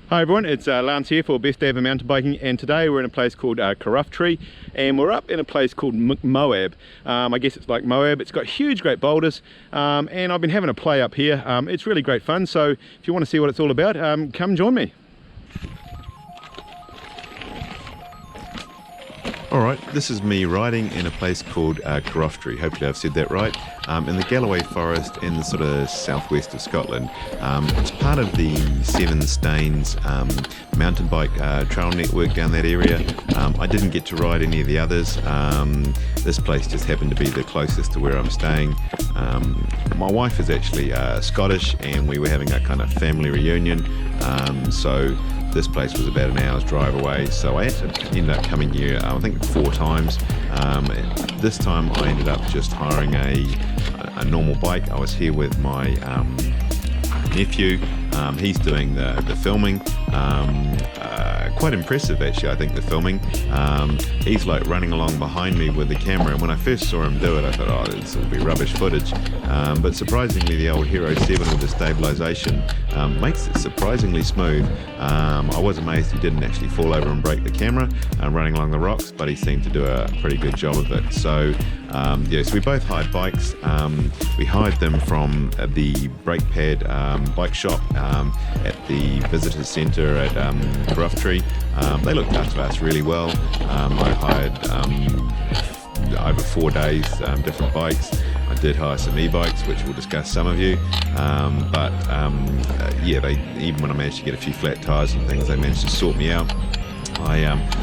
Hi everyone, it's Lance here for Best Ever Mountain Biking, and today we're in a place called Kirroughtree, and we're up in a place called McMoab. I guess it's like Moab. It's got huge great boulders, and I've been having a play up here. It's really great fun, so if you want to see what it's all about, come join me. Alright, this is me riding in a place called Kirroughtree, hopefully I've said that right, in the Galloway forest in the sort of southwest of Scotland. It's part of the Seven Stains mountain bike trail network down that area. I didn't get to ride any of the others. This place just happened to be the closest to where I'm staying. My wife is actually Scottish, and we were having a kind of family reunion, so this place was about an hour's drive away, so I ended up coming here, I think 4 times. This time I ended up just hiring a normal bike. I was here with my nephew. He's doing the filming. Quite impressive actually, I think, the filming. He's like running along behind me with the camera, and when I first saw him do it I thought, oh, this will be rubbish footage, but surprisingly the old Hero 7 with the stabilisation makes it surprisingly smooth. I was amazed he didn't actually fall over and break the camera running along the rocks, but he seemed to do a pretty good job of it. So yes, we both hired bikes. We hired them from the Brake Pad bike shop at the visitor centre at Kirroughtree. They looked after us really well. I hired over 4 days different bikes. I did hire some e-bikes, which we'll discuss some of you, yeah, even when I managed to get a few flat tyres and things, they managed to sort me out. I,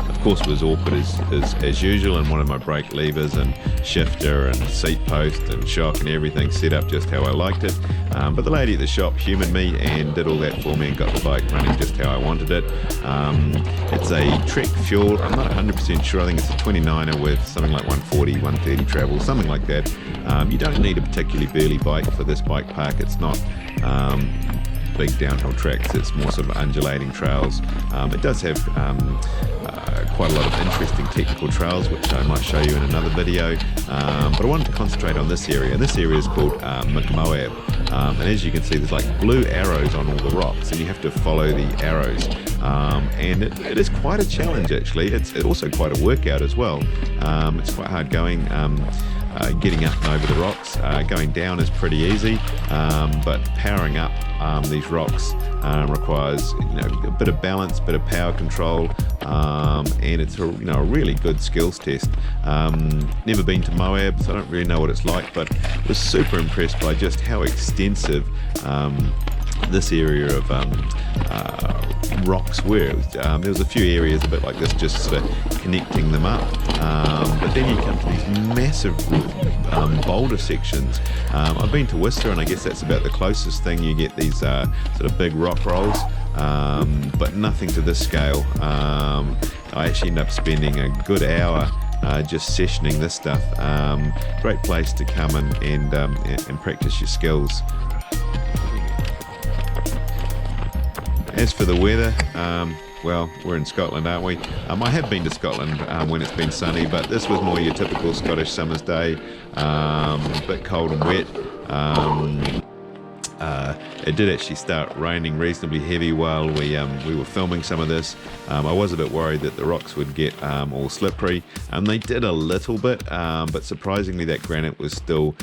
of course, was awkward as usual, and wanted my brake levers and shifter and seat post and shock and everything set up just how I liked it. But the lady at the shop humoured me and did all that for me and got the bike running just how I wanted it. It's a Trek fuel. I'm not 100% sure. I think it's a 29er with something like 140, 130 travel, something like that. You don't need a particularly burly bike for this bike park. It's not big downhill tracks, it's more sort of undulating trails. It does have quite a lot of interesting technical trails, which I might show you in another video, but I wanted to concentrate on this area, and this area is called McMoab, and as you can see there's like blue arrows on all the rocks, and you have to follow the arrows, and it is quite a challenge actually. It's also quite a workout as well. It's quite hard going. Getting up and over the rocks, going down is pretty easy, but powering up these rocks requires a bit of balance, bit of power control, and it's a really good skills test. Never been to Moab, so I don't really know what it's like, but was super impressed by just how extensive this area of rocks were. There was a few areas a bit like this, just sort of connecting them up, but then you come to these massive boulder sections. I've been to Whistler, and I guess that's about the closest thing. You get these sort of big rock rolls, but nothing to this scale. I actually ended up spending a good hour just sessioning this stuff. Great place to come and practice your skills. As for the weather, well, we're in Scotland, aren't we? I have been to Scotland when it's been sunny, but this was more your typical Scottish summer's day, a bit cold and wet. It did actually start raining reasonably heavy while we were filming some of this. I was a bit worried that the rocks would get all slippery, and they did a little bit, but surprisingly that granite was still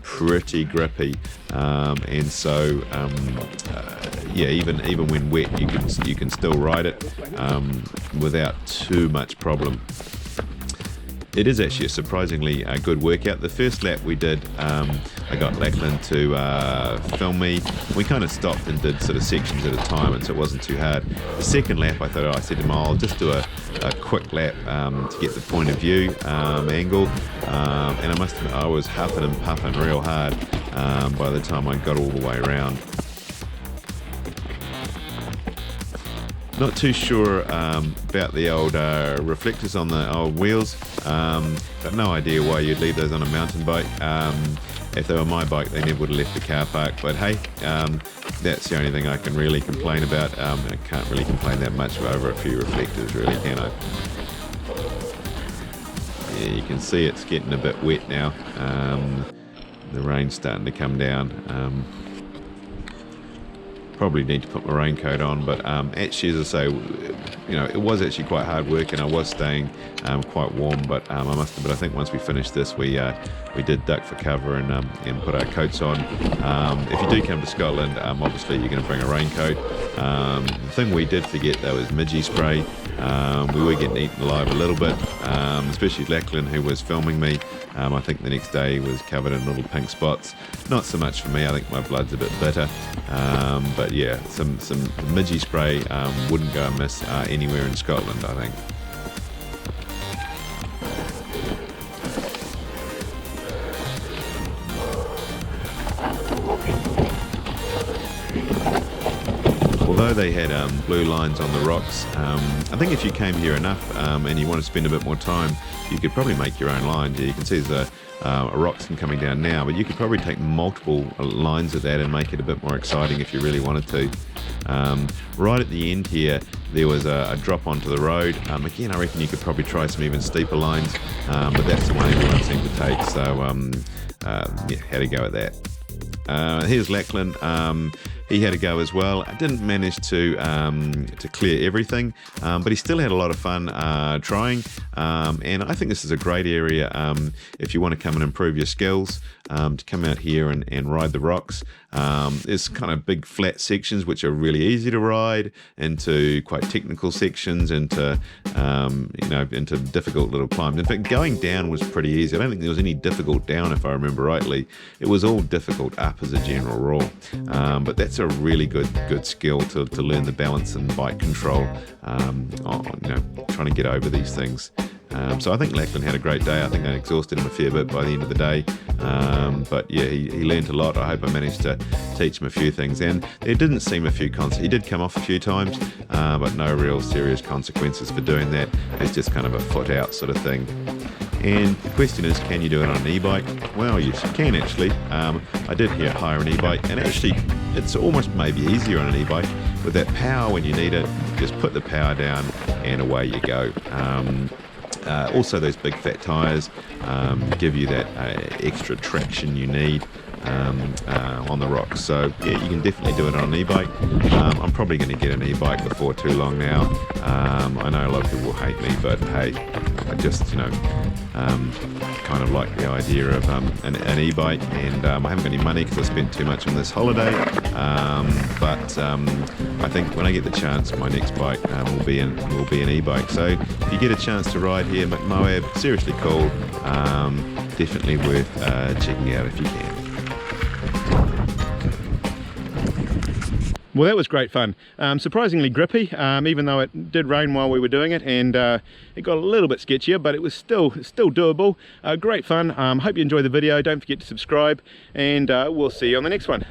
pretty grippy, and so yeah, even when wet you can still ride it without too much problem. It is actually a surprisingly good workout. The first lap we did, I got Lachlan to film me. We kind of stopped and did sort of sections at a time, and so it wasn't too hard. The second lap, I said to him, I'll just do a quick lap to get the point of view angle, and I must admit I was huffing and puffing real hard by the time I got all the way around. Not too sure about the old reflectors on the old wheels. Got no idea why you'd leave those on a mountain bike. If they were my bike, they never would have left the car park. But hey, that's the only thing I can really complain about. I can't really complain that much over a few reflectors, really, can I? Yeah, you can see it's getting a bit wet now. The rain's starting to come down. probably need to put my raincoat on, but actually, as I say, you know, it was actually quite hard work, and I was staying quite warm, but I must admit, I think once we finished this, we did duck for cover and put our coats on. If you do come to Scotland, obviously you're going to bring a raincoat. The thing we did forget though is midgie spray. We were getting eaten alive a little bit, especially Lachlan, who was filming me. I think the next day he was covered in little pink spots. Not so much for me, I think my blood's a bit bitter. But yeah, some midgie spray wouldn't go amiss anywhere in Scotland, I think. Although they had blue lines on the rocks, I think if you came here enough and you want to spend a bit more time, you could probably make your own lines. You can see there's a rock coming down now, but you could probably take multiple lines of that and make it a bit more exciting if you really wanted to. Right at the end here, there was a drop onto the road. Again, I reckon you could probably try some even steeper lines, but that's the one everyone seemed to take, so yeah, had to go at that. Here's Lachlan. He had a go as well. I didn't manage to clear everything, but he still had a lot of fun trying. And I think this is a great area if you want to come and improve your skills, to come out here and ride the rocks. There's kind of big flat sections which are really easy to ride, into quite technical sections, into into difficult little climbs. In fact, going down was pretty easy. I don't think there was any difficult down, if I remember rightly. It was all difficult up as a general rule. But that's a really good skill to learn the balance and bike control on trying to get over these things. So I think Lachlan had a great day. I think I exhausted him a fair bit by the end of the day. But yeah, he learned a lot. I hope I managed to teach him a few things. And there didn't seem a few he did come off a few times, but no real serious consequences for doing that. It's just kind of a foot out sort of thing. And the question is, can you do it on an e-bike? Well, yes, you can actually. I did hire an e-bike, and actually it's almost maybe easier on an e-bike. With that power when you need it, just put the power down and away you go. Also, those big fat tyres give you that extra traction you need on the rocks. So yeah, you can definitely do it on an e-bike. I'm probably going to get an e-bike before too long now. I know a lot of people will hate me, but hey, I just kind of like the idea of an e-bike, and I haven't got any money because I spent too much on this holiday. But I think when I get the chance, my next bike will be an e-bike. So if you get a chance to ride here, McMoab, seriously cool. Definitely worth checking out if you can. Well, that was great fun. Surprisingly grippy, even though it did rain while we were doing it, and it got a little bit sketchier, but it was still doable. Great fun. Hope you enjoyed the video. Don't forget to subscribe, and we'll see you on the next one.